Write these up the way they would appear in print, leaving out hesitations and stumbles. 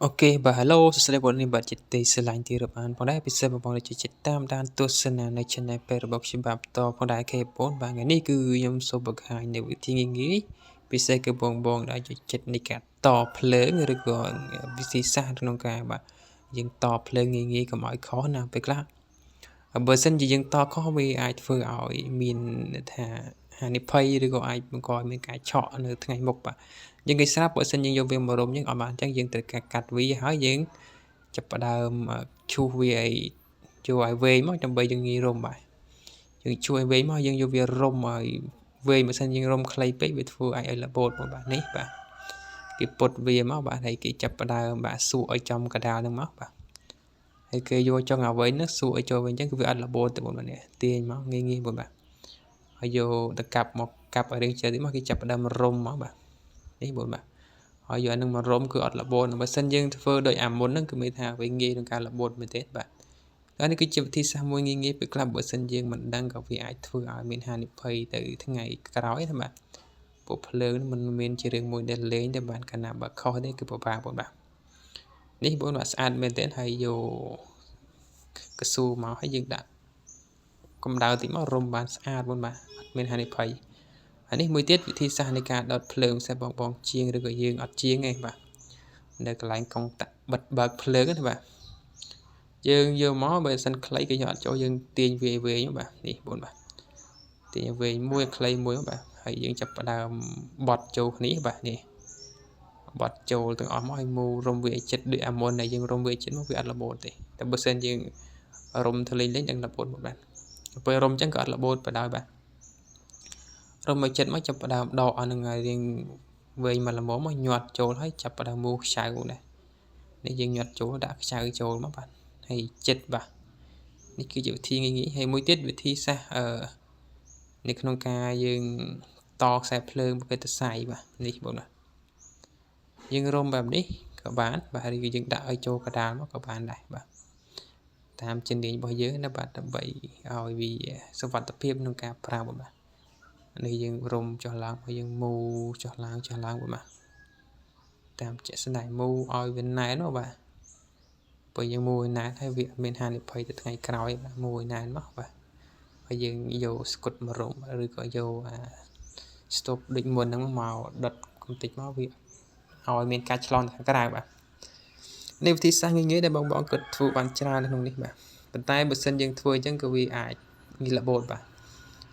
Okey, hello សួស្តីបងប្អូននេះបាទជាទីស្រឡាញ់ទីរាប់អានផងដែរពិសេសបងប្អូនដែលជួយតាមដានទស្សនានៅ Channel ពេរបស់ខ្ញុំបាទបន្តផងដែរគេបងប្អូនបាទថ្ងៃនេះគឺខ្ញុំសូមបង្ហាញនៅវិធីងាយៗពិសេសគឺបងដែលចូលចិត្តនៃការតភ្លើងឬក៏វិធីសាស្ត្រក្នុងការបាទយើងតភ្លើងងាយៗកុំឲ្យខុសណាពេលខ្លះបើសិនជាយើងតខុសវាអាចធ្វើឲ្យមានថាហានិភ័យឬក៏អាចបង្កឲ្យមានការឆក់នៅថ្ងៃមុខបាទយើងគេស្រាប់បើសិនយើងយកវាមករុំយើងអត់បានអញ្ចឹងយើងត្រូវការកាត់វាហើយយើងចាប់ផ្ដើមឈូសវាឲ្យជួយឲ្យវែងមកដើម្បីយើងងាយរុំបាទយើងជួយឲ្យវែងមកយើងយកវារុំឲ្យវែងបើសិនយើងរុំខ្លីពេកវាធ្វើឲ្យរបូតមកបាទនេះបាទគេពុតវាមកបាទហើយគេចាប់ផ្ដើមបាទសួរឲ្យចំកដាលហ្នឹងមកបាទហើយគេយកចុងអ្វីនោះសួរឲ្យចូលវិញអញ្ចឹងគឺវាអត់របូតទេបងប្អូននេះទាញមកងាយងាយបងបាទហើយយកទៅកាប់មកកាប់ឲ្យរៀងជើមកគេចាប់ផ្ដើមរុំមកបាទនេះបងបាទហើយយកអានឹងមករុំគឺអត់របូតបើសិនយើងធ្វើដោយអាមុនហ្នឹងគឺមានថាវាងាយក្នុងការរបូតមែនទេបាទហើយនេះគឺជាវិធីសាស្ត្រមួយងាយៗពេលខ្លះបើសិនយើងមិនដឹងក៏វាអាចធ្វើឲ្យមានហានិភ័យទៅថ្ងៃក្រោយណាបាទពួកភ្លើងมันមានជារឿងមួយដែលលេងតែបានកាលណាបើខុសទេគឺពិបាកបងបាទនេះបងបាទស្អាតមែនទេហើយយកកស៊ូមកហើយយើងដាក់កម្ដៅតិចមករុំបានស្អាតបងបាទអត់មានហានិភ័យហើយនេះមួយទៀតវិធីសាស្ត្រនៃការដុតភ្លើងផ្សេងបងជាងឬក៏យើងអត់ជាងទេបាទនៅកន្លែងកុងតាក់បិទបើកភ្លើងណាបាទយើងយកមកបើសិនខ្លីគេយកអត់ចូលយើងទាញវាវែងបាទនេះបងបាទទាញវែងមួយខ្លីមួយបាទហើយយើងចាប់ផ្ដើមបត់ចូលគ្នាបាទនេះបត់ចូលទាំងអស់មកឲ្យមូរុំវាចិត្តដូចអាមុនដែលយើងរុំវាចិត្តមកវាអត់របូតទេតែបើសិនយើងរុំទៅលេងនឹងរបូតមកបាទពេលរុំអញ្ចឹងក៏អត់របូតបដ ாய் បាទរុំមកចិត្តមកចាប់ផ្ដើមដកអានឹងឲ្យរៀងវែងមកល្មមមកញាត់ចូលហើយចាប់ផ្ដើមមូខ្ចៅដែរនេះយើងញាត់ចូលដាក់ខ្ចៅចូលមកបាទហើយចិត្តបាទនេះគឺជាវិធីងាយៗហើយមួយទៀតវិធីសាស្ត្រនៅក្នុងការយើងតខ្សែភ្លើងប្រភេទសរសៃបាទនេះបងបាទយើងរុំបែបនេះក៏បានបាទឬយើងដាក់ឲ្យចូលកដាលមកក៏បានដែរបាទតាមជំនាញរបស់យើងណាបាទដើម្បីឲ្យវាសុវត្ថិភាពក្នុងការប្រើបាទនេះយើងរុំចុះឡើងហើយយើងមូចុះឡើងបងបាទតាមជាក់ស្ដែងមូឲ្យវាណែនមកបាទបើយើងមូឲ្យណែនហើយវាមានហានិភ័យទៅថ្ងៃក្រោយបាទមូឲ្យណែនមកបាទហើយយើងយកស្គុតមករុំឬក៏យកស្ទប់ដូចមុនហ្នឹងមកដុតកំតិចមកវាឲ្យមានការឆ្លងខាងក្រៅបាទនេះវិធីសាស្ត្រងាយៗដែលបងគិតធ្វើបានច្រើនក្នុងនេះបាទប៉ុន្តែបើសិនយើងធ្វើអញ្ចឹងក៏វាអាចងាយរបូតបាទ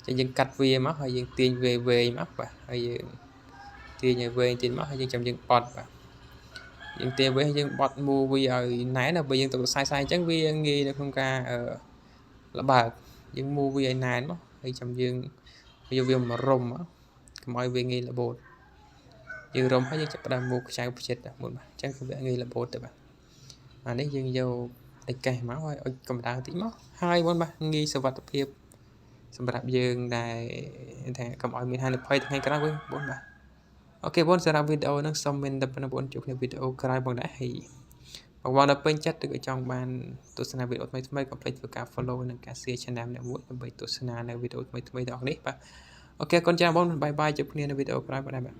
ចឹងយើងកាត់វាមកហើយយើងទាញវែងមកបាទហើយយើងទាញឲ្យវែងទៀតមកហើយយើងចាំយើងបត់បាទយើងទាញវែងយើងបត់មូវាឲ្យណែនបើយើងទៅខ្សែអញ្ចឹងវាងាយនៅក្នុងការលបើកយើងមូវាឲ្យណែនមកហើយចាំយើងយកវាមករុំកុំឲ្យវាងាយរបូតយើងរុំហើយយើងចាប់ផ្ដើមមូខ្ចៅផ្ចិតមុនបាទអញ្ចឹងគឺវាងាយរបូតទៅបាទអានេះយើងយកឯកេះមកឲ្យកម្ដៅតិចមកហើយបងបាទងាយសុវត្ថិភាពសម្រាប់យើងដែលថាកុំឲ្យមានហានិភ័យថ្ងៃក្រោយវិញបងបាទអូខេបងសម្រាប់វីដេអូនេះសូមមានតែប៉ុណ្ណឹងបងជួបគ្នាវីដេអូក្រោយបងដែរហើយបងដល់ពេញចិត្តឬក៏ចង់បានទស្សនាវីដេអូថ្មីៗកុំភ្លេចធ្វើការ follow និងការ share channel អ្នកមួយដើម្បីទស្សនានៅវីដេអូថ្មីៗទាំងអស់នេះបាទអូខេអរគុណច្រើនបងបាយបាយជួបគ្នានៅវីដេអូក្រោយបងដែរបាទ